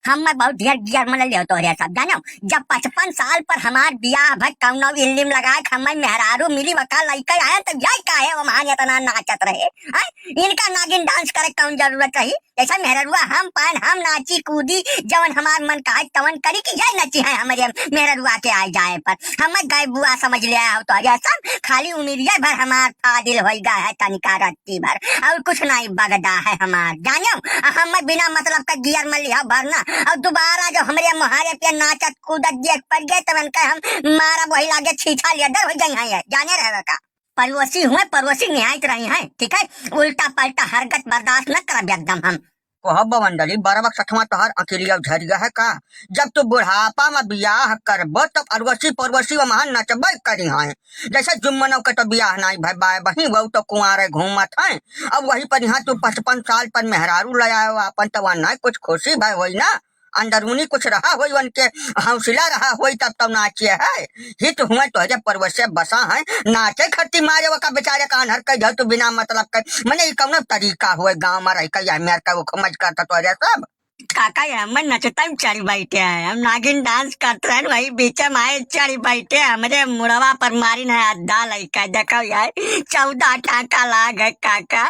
हम मैं बहुत ढेर ढेर मन ले तो रे सब जानो। जब 55 साल पर हमार बियाह भई कौनो इल्लिम लगाए हम मेहरारू मिली वका लइका आया तो यही काहे वो महान इतना नाचत रहे हैं। इनका नागिन डांस करे कौन जरूरत रही। ऐसा मेहरुआ हम पान हम नाची कूदी जवन हमार मन का तवन करी कि यही नची है हमारे मेहरुआ के आ जाए पर हम गए बुआ समझ लिया हो तो सब खाली उम्मीदिया भर हमार फादिल हो गया है तनिका रत्ती भर और कुछ नहीं बगदा है हमार जानो। हम बिना मतलब का गियर में लिया भरना और दोबारा जो हमारे मुहारे पे नाचत कूदत देख पड़ गए तब इनका हम मारा वही लागे छीछा लेदर हो गई है जाने रहे का पड़ोसी हुए पड़ोसी निहायत रही है ठीक है। उल्टा पलटा हरकत बर्दाश्त न कर एकदम हम कोह बवंडली बरबक सठवा तोहर अकेलिया झरिया है का। जब तू बुढ़ापा में बियाह करब तब अरवसी परवसी व महान नचबे करी है। जैसे जुम्मनों के तो बियाह नहीं भाई बाय बही वो तो कुंवारे घूमत है। अब वही पर यहाँ तू 55 साल पर मेहरारू लया अपन तो नहीं कुछ खुशी भाई होई ना अंदरूनी कुछ रहा होई उनके हौसला रहा होई तब नाचे है। हित हुए तोहरे परवसे बसा है नाचे खर्ची मारे वका बेचारे का अनहर कह तू बिना मतलब कर मने कौन तरीका हुए गाँव में रह कर मेर का वो खमज करता तोहरे सब काका हम नचता चढ़ी बैठे हैं हम नागिन डांस करते हैं वही बीच में आए चढ़ी बैठे हमारे मुड़वा पर मारी न अद्धा लड़का देखो यार 14 टाका लाग है काका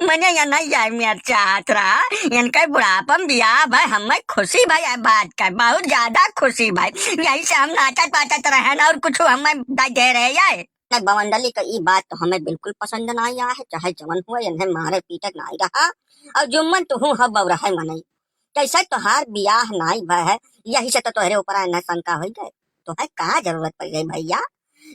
मैंने यहाँ नहीं जाए मेरे चाहत रहा इनका बुढ़ापा में बियाह भाई हमें खुशी भाई है बात का बहुत ज्यादा खुशी भाई यही से हम नाचत पाचत रहे ना और कुछ हमें दे रहे यार बवंडली का ये बात तो हमें बिल्कुल पसंद नहीं आया है चाहे जवन हुआ इन्हें मारे पीटे नहीं रहा और जुम्मन तो हूँ हब रहा मनाई कैसे तोहार बियाह नहीं भय यही से तो तोहरे ऊपर न शंका हो गए तो है कहाँ जरूरत पड़ गई भैया।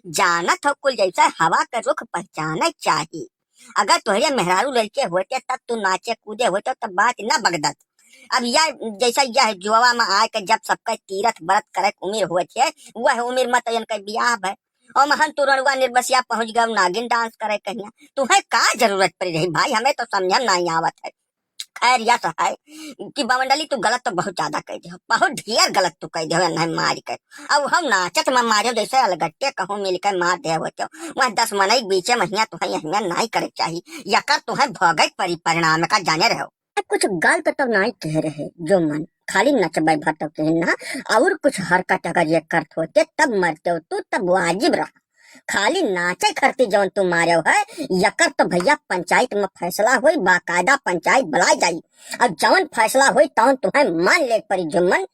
जानत हो कुल जैसा हवा का रुख पहचाने चाहिए। अगर तोहरे मेहरारू लड़के होते तब तू नाचे कूदे होते तब बात न बगदत। अब यह जैसा यह जुआ में आए के जब सबका तीरथ व्रत करे उम्र हुए थे वह उम्र में तो इनका बियाह है और महन तुरंतवा निर्बसिया पहुंच गए नागिन डांस करे कहिया तुम्हें का जरूरत पड़ रही भाई हमें तो समझ नहीं आवत है। खैर यह है कि बवंडली तू गलत तो बहुत ज्यादा कह दे बहुत ढेर गलत तू कह दे नहीं मार कर अब हम नाचत में मारे जैसे अलगट्टे कहूँ मिलकर मार दे होते वह 10 मनई बीचे महीना तुम्हें यहाँ नहीं करे चाहिए यकर तुम्हें भोगे परी परिणाम का जाने रहो। कुछ गलत तो नहीं कह रहे जो मन खाली नचबे भर तो ना और कुछ हरकत अगर ये करत होते तब मरते हो तू तब वाजिब रहा खाली नाचे खरती जौन तुम मारे है यकर तो भैया पंचायत में फैसला हुई बाकायदा पंचायत बुलाई जाई और जौन फैसला हुई तौन तुम्हें मान ले परी जुम्मन।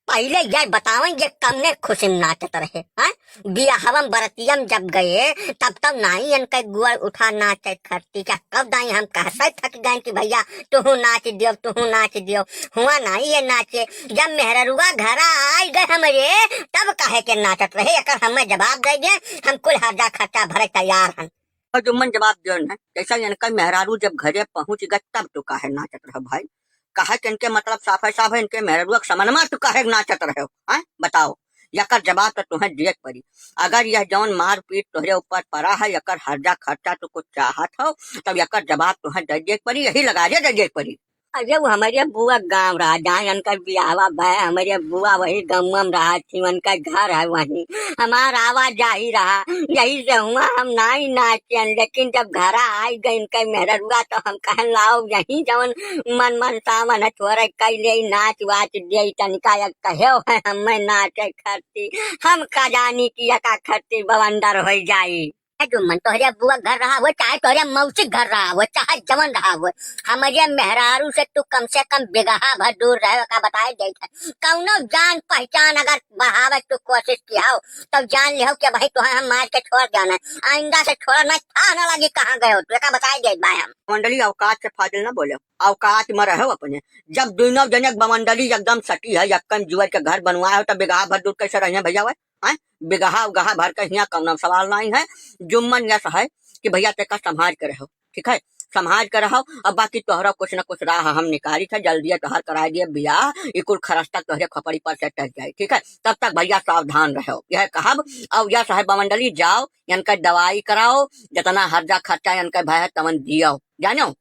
पहले यह बतावेंगे कमने खुशी नाचत रहे हैं बियाहम बरतियम जब गए तब नहीं इनके गुआ उठा नाचे खरती क्या कब दाई हम कहते थक गए कि भैया तू नाच दियो हुआ नहीं ये नाचे जब मेहरुआ घर आई गए हमारे तब कहे के नाचत रहे अगर हमें जवाब दे दिए हम कुल हर्जा खर्चा भरे तैयार हैं। और जुम्मन जवाब दियो है जैसा इनका मेहरारू जब घरे पहुंच गए तब तो काहे नाचत रहे भाई कहा कि इनके मतलब साफ है इनके मेहरुआ समनमा तो कहे नाचत रहे हो बताओ यकर जवाब तो तुम्हें दिए पड़ी। अगर यह जौन मार पीट तुहरे ऊपर पड़ा है यकर हर्जा खर्चा तो कुछ चाहत हो तब यकर जवाब तुम्हें दिए पड़ी यही लगा दिए पड़ी। अरे वो हमारे बुआ गाँव रहा जहाँ उनका बियावा भाई हमारे बुआ वही गम रहा थी उनका घर है वहीं हमारा आवाज जा ही रहा यही से हुआ हम नहीं नाचे लेकिन जब घर आई गई इनका मेहरुआ तो हम कहन लाओ यही जवन मन सावन है थोड़ा कैले नाच वाच दे तनिका कहे है हमें नाचे खरती हम का जानी की का खरती बवंडर हो जाई जो मन तोहरे बुआ घर रहा हो चाहे तोहरे मौसी घर रहा हो चाहे जवन रहा हो हमारे मेहरारू से तू कम से कम बिगहा भर दूर रहे का बताए गई है कौनो जान पहचान अगर बढ़ावे तू कोशिश किया हो तब जान लिहो कि भाई तुम्हें हम मार के छोड़ जाना आइंदा से छोड़ नहीं था न लगी कहाँ गए हो तू बताए गई भाई हम मंडली अवकाश से फाजिल न बोले अवकाश में रहो अपने जब दोनों जनक बमंडली एकदम सटी है यक्कन जुअर के घर बनवाए हो तब बिगहा भर दूर कैसे रहे भैया है बिगहा उगहा भर के यहाँ कौन सवाल नहीं है। जुम्मन यह है कि भैया तेका संभाल के रहो ठीक है संभाल के रहो अब बाकी तोहरा कुछ न कुछ राह हम निकाली थे जल्दी तोहर करा दिए बियाह इकुल खरस्ता तोहरे खपड़ी पर से टच जाए ठीक है तब तक भैया सावधान रहो यह कहब अब यह है बमंडली जाओ इनका दवाई कराओ जितना हर्जा खर्चा इनका भय तमन दियो जानो।